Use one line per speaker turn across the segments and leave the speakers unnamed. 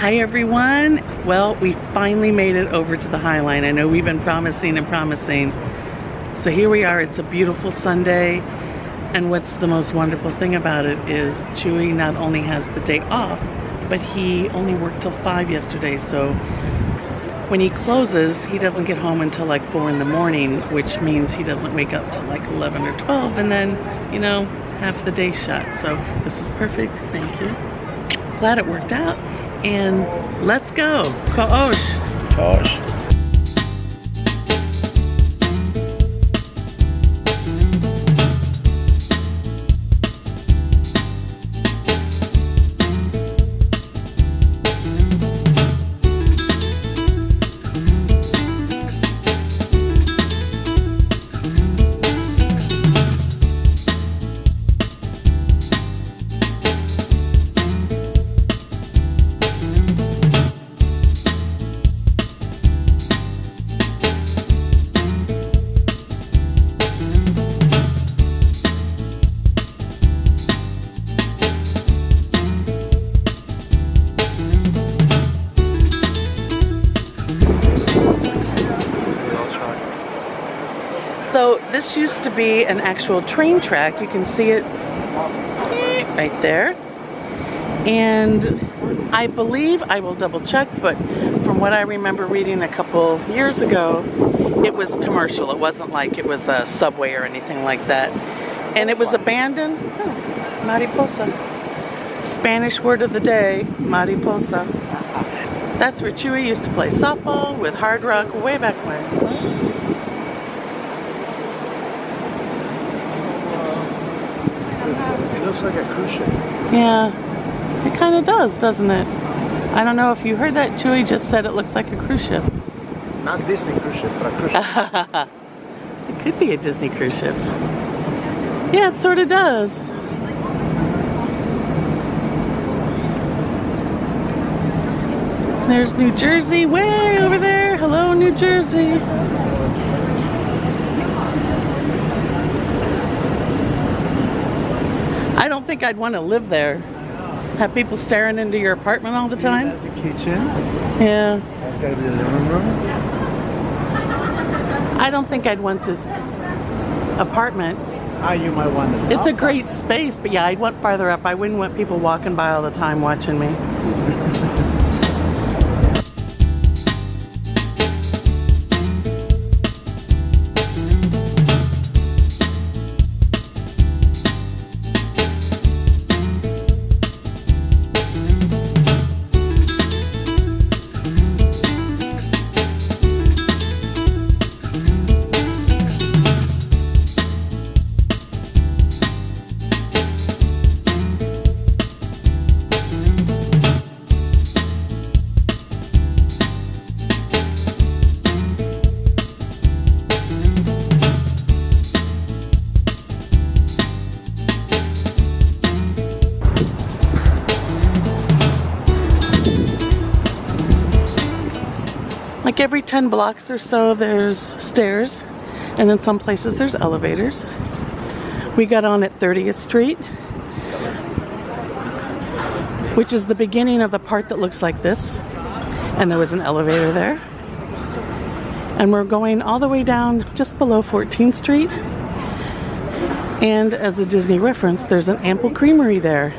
Hi everyone. Well, we finally made it over to the High Line. I know we've been promising and promising. So here we are. It's a beautiful Sunday. And what's the most wonderful thing about it is Chuy not only has the day off, but he only worked till 5 yesterday. So when he closes, he doesn't get home until like 4 in the morning, which means he doesn't wake up till like 11 or 12 and then, you know, half the day shut. So this is perfect. Thank you. Glad it worked out. And let's go. Kō-ōsh.
Ko-osh.
So this used to be an actual train track. You can see it right there. And I believe, I will double check, but from what I remember reading a couple years ago, it was commercial. It wasn't like it was a subway or anything like that. And it was abandoned. Oh, mariposa. Spanish word of the day, mariposa. That's where Chuy used to play softball with Hard Rock way back when.
It looks like a cruise ship.
Yeah, it kind of does, doesn't it? I don't know if you heard that. Chuy just said it looks like a cruise ship.
Not Disney cruise ship, but a cruise ship.
It could be a Disney cruise ship. Yeah, it sort of does. There's New Jersey way over there. Hello, New Jersey. I don't think I'd want to live there. Have people staring into your apartment all the time?
That's the kitchen.
Yeah.
That's gotta be the living room.
I don't think I'd want this apartment.
You might want the top.
It's a great space, but yeah, I'd want farther up. I wouldn't want people walking by all the time watching me. Like every 10 blocks or so there's stairs, and then some places there's elevators. We got on at 30th Street, which is the beginning of the part that looks like this, and there was an elevator there. And we're going all the way down just below 14th Street, and as a Disney reference, there's an Ample Creamery there.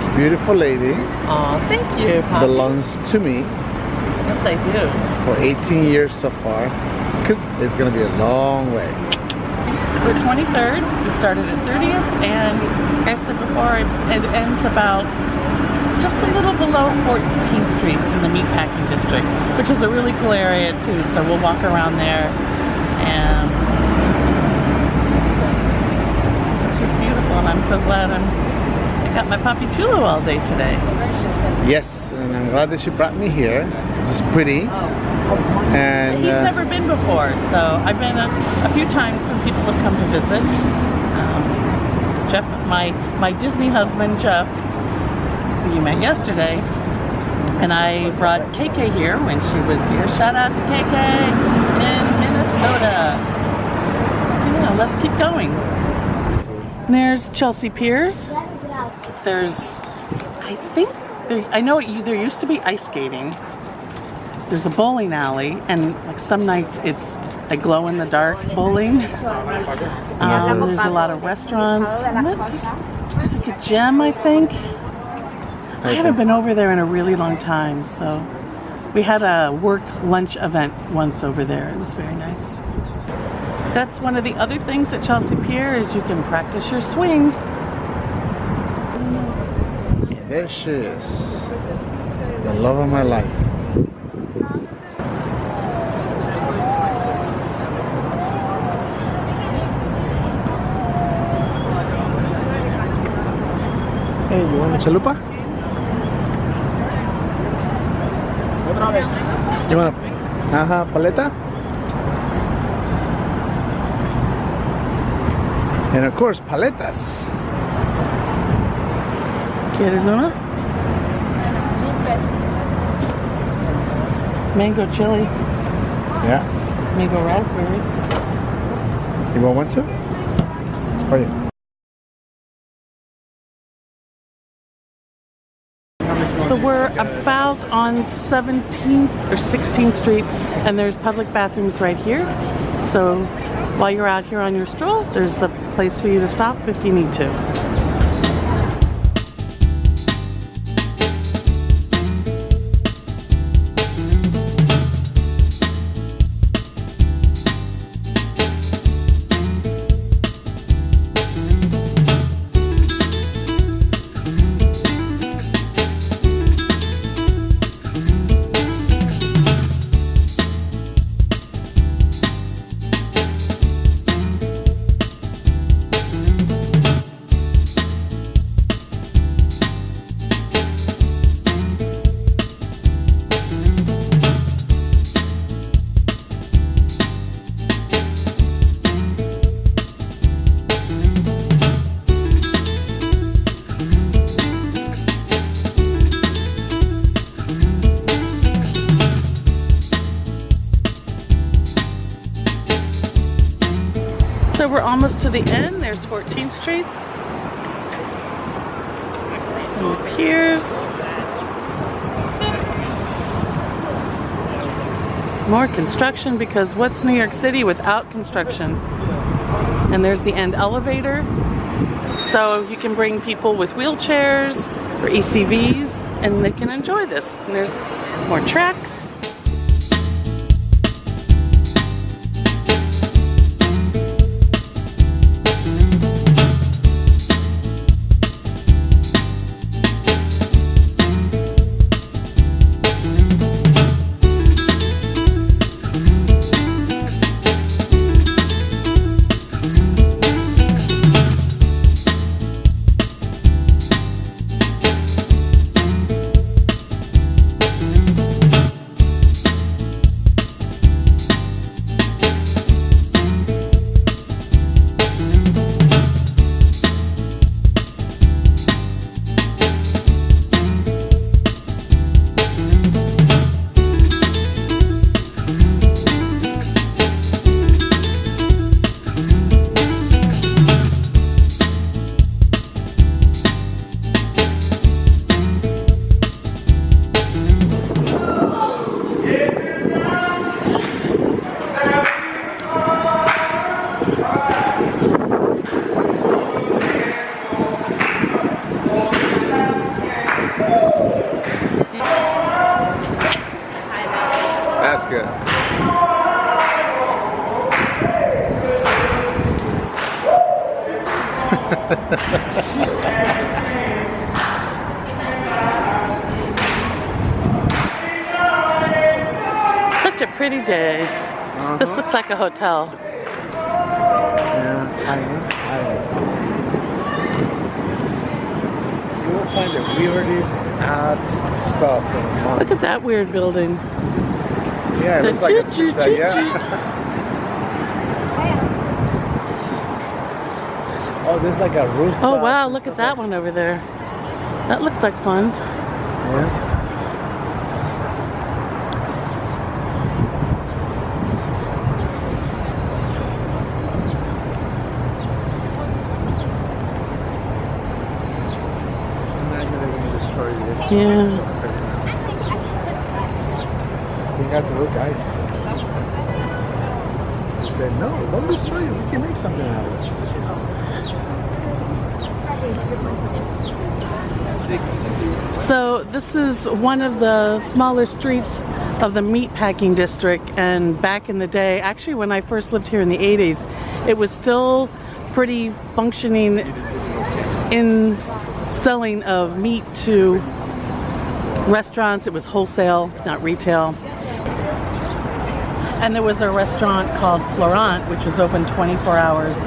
This beautiful lady
Oh, thank you, Poppy.
belongs to me
Yes, I do.
for 18 years so far. It's gonna be a long way.
We're 23rd. We started at 30th, and like I said before, it ends about just a little below 14th Street in the meatpacking district, which is a really cool area too. So we'll walk around there, and it's just beautiful. And I'm so glad I got my puppy Chulo all day today.
Yes, and I'm glad that she brought me here. This is pretty. And
He's never been before, so I've been a few times when people have come to visit. Jeff, my Disney husband, Jeff, who you met yesterday, and I brought KK here when she was here. Shout out to KK in Minnesota. So yeah, let's keep going. And there's Chelsea Piers. There's, I know there used to be ice skating. There's a bowling alley, and like some nights it's a glow-in-the-dark bowling. There's a lot of restaurants. There's like a gym, I think. I haven't been over there in a really long time, so we had a work lunch event once over there. It was very nice. That's one of the other things at Chelsea Pier is you can practice your swing.
yeah, there she is. The love of my life. Hey, you want a chalupa? You want a paleta? And of course, paletas.
¿Quieres una? Mango chili,
Yeah.
mango raspberry.
You want one too? Oh yeah.
So we're about on 17th or 16th Street, and there's public bathrooms right here. So while you're out here on your stroll, there's a place for you to stop if you need to. So we're almost to the end. There's 14th Street. And the piers. More construction, because what's New York City without construction? And there's the end elevator. So you can bring people with wheelchairs or ECVs and they can enjoy this. And there's more tracks.
good.
Such a pretty day. This looks like a hotel.
Yeah, I know. You will find the weirdest odd stuff.
Look at that weird building.
Yeah, it looks like it's yeah. Oh, there's like a roof.
Oh wow, look at that one over there. That looks like fun.
Yeah. Imagine they're going to destroy this.
Yeah.
We got to those guys. They said, no, don't destroy it. We can make something out of it.
So this is one of the smaller streets of the meatpacking district, and back in the day, actually when I first lived here in the 80s, it was still pretty functioning in selling of meat to restaurants. It was wholesale, not retail. And there was a restaurant called Florent, which was open 24 hours.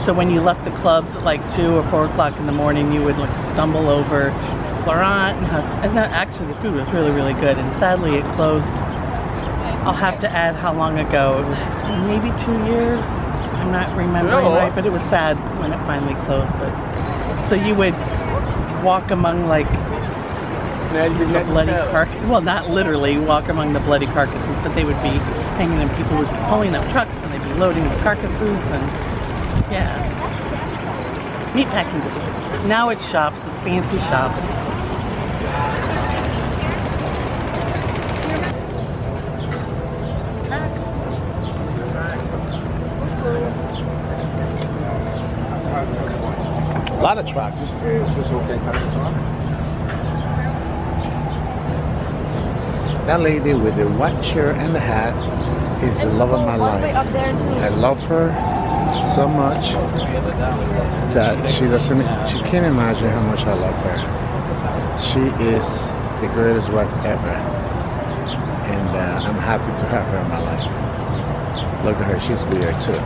So when you left the clubs at like 2 or 4 o'clock in the morning, you would like stumble over to Florent and actually the food was really, really good. And sadly it closed. I'll have to add how long ago. It was maybe 2 years. I'm not remembering right, but it was sad when it finally closed. But so you would walk among like the bloody carcass. Well, not literally walk among the bloody carcasses, but they would be hanging and people would be pulling up trucks and they'd be loading the carcasses and yeah. Meatpacking district. Now it's shops, it's fancy shops.
A lot of trucks. That lady with the white shirt and the hat is the love of my life. I love her so much that she can't imagine how much I love her. She is the greatest wife ever. And I'm happy to have her in my life. Look at her, she's weird too.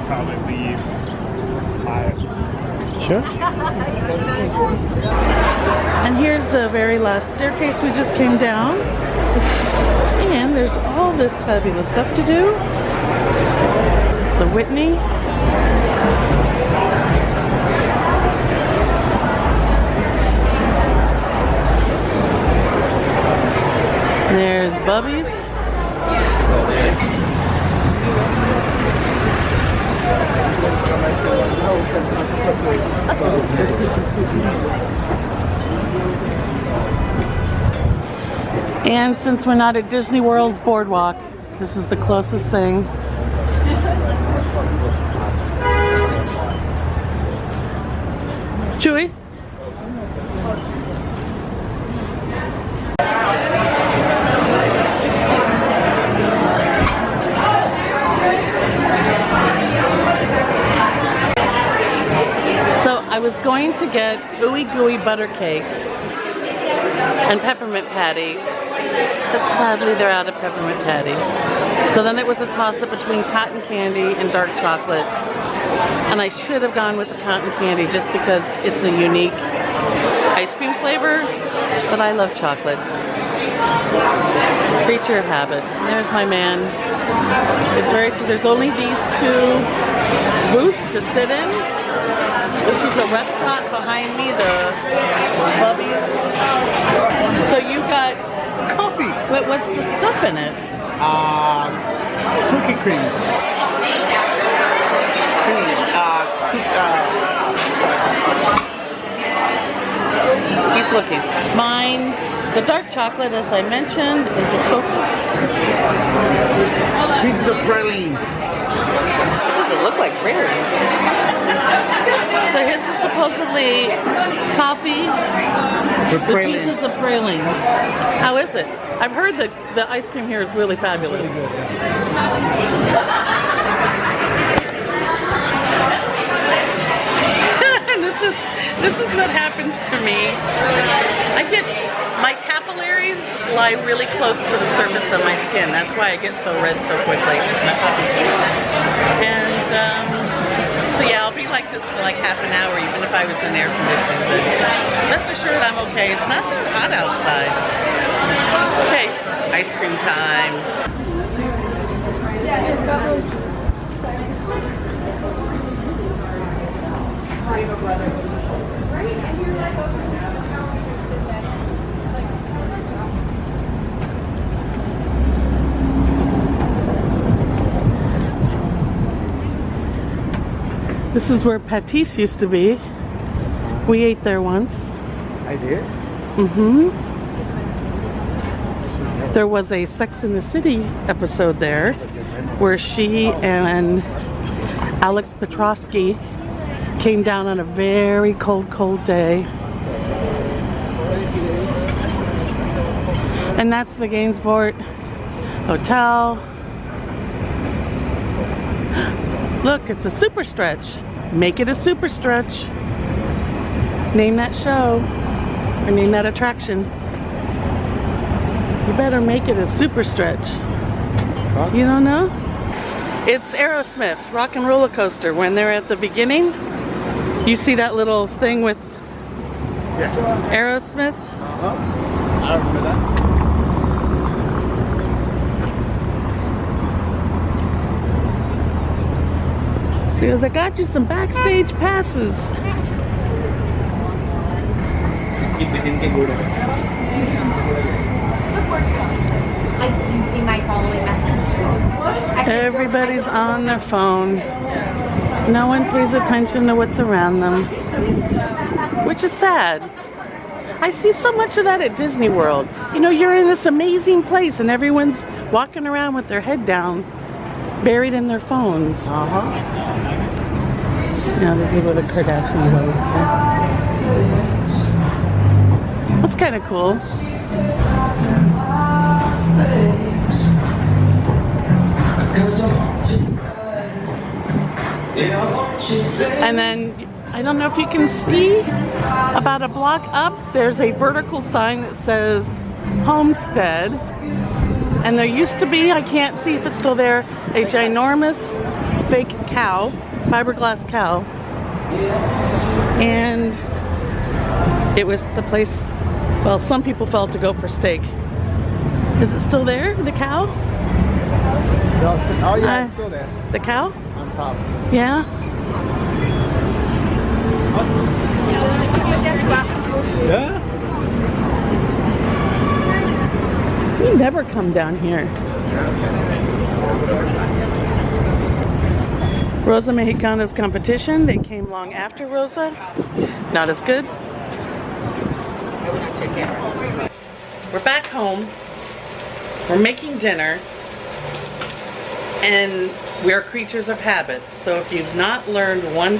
Probably leave.
Sure.
And here's the very last staircase we just came down. And there's all this fabulous stuff to do. It's the Whitney. There's Bubby's. And since we're not at Disney World's boardwalk, this is the closest thing. Chuy? I was going to get ooey gooey butter cakes and peppermint patty, but sadly they're out of peppermint patty. So then it was a toss-up between cotton candy and dark chocolate. And I should have gone with the cotton candy just because it's a unique ice cream flavor, but I love chocolate. Creature of habit. And there's my man. It's very, there's only these 2 booths to sit in. This is a restaurant behind me, the Bubby's. in it?
Cookie creams.
He's looking. Mine, the dark chocolate, as I mentioned, is a coconut.
Pieces of praline.
What does it look like? Rare. So his is supposedly coffee with pieces of praline. How is it? I've heard that the ice cream here is really fabulous.
Really good,
This is what happens to me. My capillaries lie really close to the surface of my skin. That's why I get so red so quickly. And so yeah, I'll be like this for like half an hour, even if I was in air conditioning. But rest assured, I'm okay. It's not that hot outside. Okay, ice cream time. This is where Patisse used to be. We ate there once.
I did?
Mm-hmm. There was a Sex in the City episode there where she and Alex Petrovsky came down on a very cold, cold day. And that's the Gainsfort Hotel. Look, it's a super stretch. Make it a super stretch. Name that show or name that attraction. You better make it a super stretch. You don't know? It's Aerosmith, Rock and Roller Coaster. When they're at the beginning, you see that little thing with Aerosmith?
I remember that.
She goes, I got you some backstage passes.
I didn't see my following message.
Everybody's on their phone. No one pays attention to what's around them, which is sad. I see so much of that at Disney World. You know, you're in this amazing place and everyone's walking around with their head down, buried in their phones. Now this is where the Kardashians always go. That's kind of cool. And then, I don't know if you can see, about a block up, there's a vertical sign that says Homestead. And there used to be, I can't see if it's still there, a ginormous fake cow, fiberglass cow. And it was the place, well, some people felt to go for steak. Is it still there, the cow?
Oh yeah, it's still there.
The cow?
On top.
Yeah?
Yeah?
You never come down here. Rosa Mexicana's competition. They came long after Rosa. Not as good. We're back home. We're making dinner. And we are creatures of habit. So if you've learned one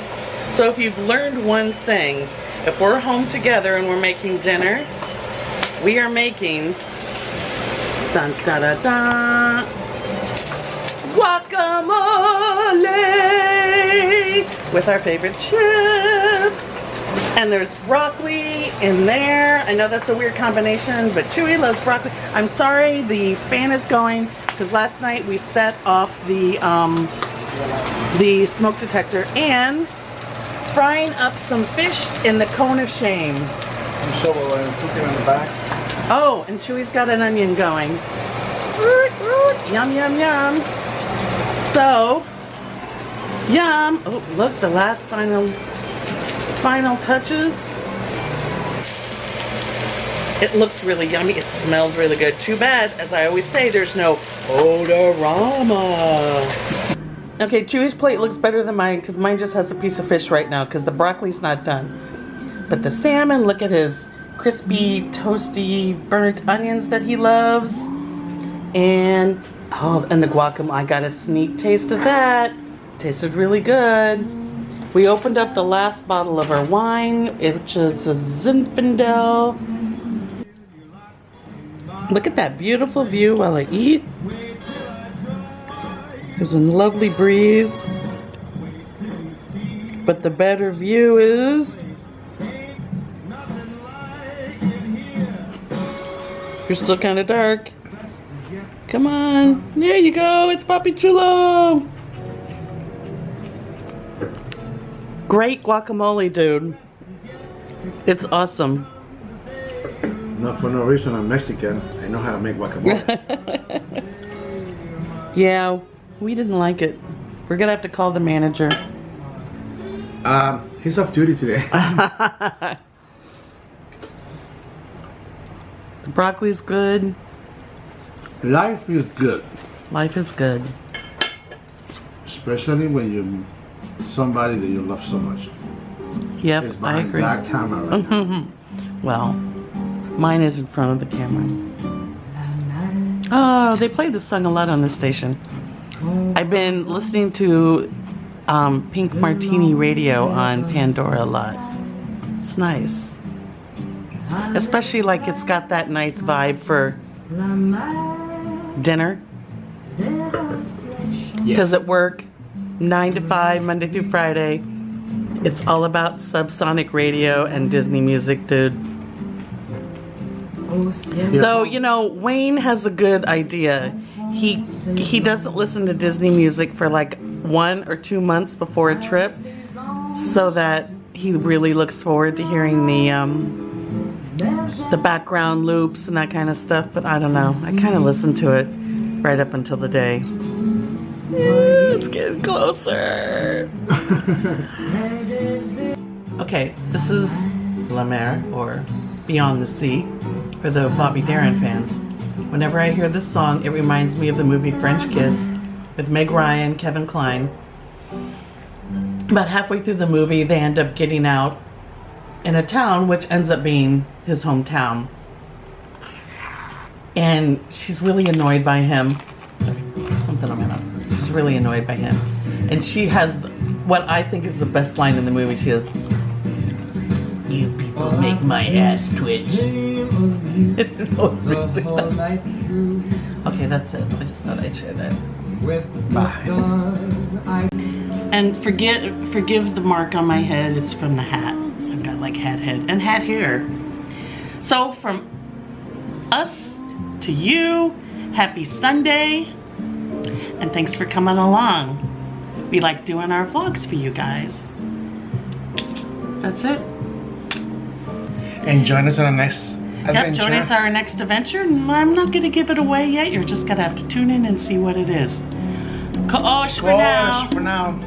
thing, if we're home together and we're making dinner, we are making dun, da, da, da, guacamole with our favorite chips. And there's broccoli in there. I know that's a weird combination, but Chuy loves broccoli. I'm sorry, the fan is going because last night we set off the smoke detector and frying up some fish in the cone of shame.
I'm sure we'll cook it in the back.
Oh, and Chuy's got an onion going. Yum, yum, yum. So, yum. Oh, look, the last final touches. It looks really yummy. It smells really good. Too bad, as I always say, there's no odorama. Okay, Chuy's plate looks better than mine because mine just has a piece of fish right now because the broccoli's not done. But the salmon, look at his crispy, toasty, burnt onions that he loves. And, oh, and the guacamole. I got a sneak taste of that. Tasted really good. We opened up the last bottle of our wine, which is a Zinfandel. Look at that beautiful view while I eat. There's a lovely breeze. But the better view is... You're still kind of dark. Come on. There you go. It's Papi Chulo. Great guacamole, dude. It's awesome.
Not for no reason, I'm Mexican. I know how to make guacamole.
Yeah, we didn't like it. We're gonna have to call the manager.
He's off duty today.
The broccoli's good.
Life is good.
Life is good.
Especially when you somebody that you love so much.
Yep,
It's
I
behind
agree.
that camera right now.
Well, mine is in front of the camera. Oh, they play this song a lot on this station. I've been listening to Pink Martini Radio on Pandora a lot. It's nice. Especially like it's got that nice vibe for dinner. Because at work, 9 to 5, Monday through Friday, it's all about subsonic radio and Disney music, dude. Though, you know, Wayne has a good idea. He doesn't listen to Disney music for like 1 or 2 months before a trip, so that he really looks forward to hearing the background loops and that kind of stuff. But I don't know. I kind of listen to it right up until the day. It's getting closer. Okay, this is La Mer, or Beyond the Sea, for the Bobby Darin fans. Whenever I hear this song, it reminds me of the movie French Kiss with Meg Ryan, Kevin Kline. About halfway through the movie, they end up getting out in a town which ends up being his hometown. And she's really annoyed by him. Something I'm gonna... She's really annoyed by him. And she has what I think is the best line in the movie. She goes, "You people make my ass twitch." It always makes me laugh. Okay, that's it. I just thought I'd share that.
Bye.
And forgive the mark on my head. It's from the hat. I've got like hat head and hat hair. So from us to you, happy Sunday. And thanks for coming along. We like doing our vlogs for you guys. That's it.
And join us on our next adventure.
Yep, join us on our next adventure. And I'm not going to give it away yet. You're just going to have to tune in and see what it is. Ko-osh for now.
For now.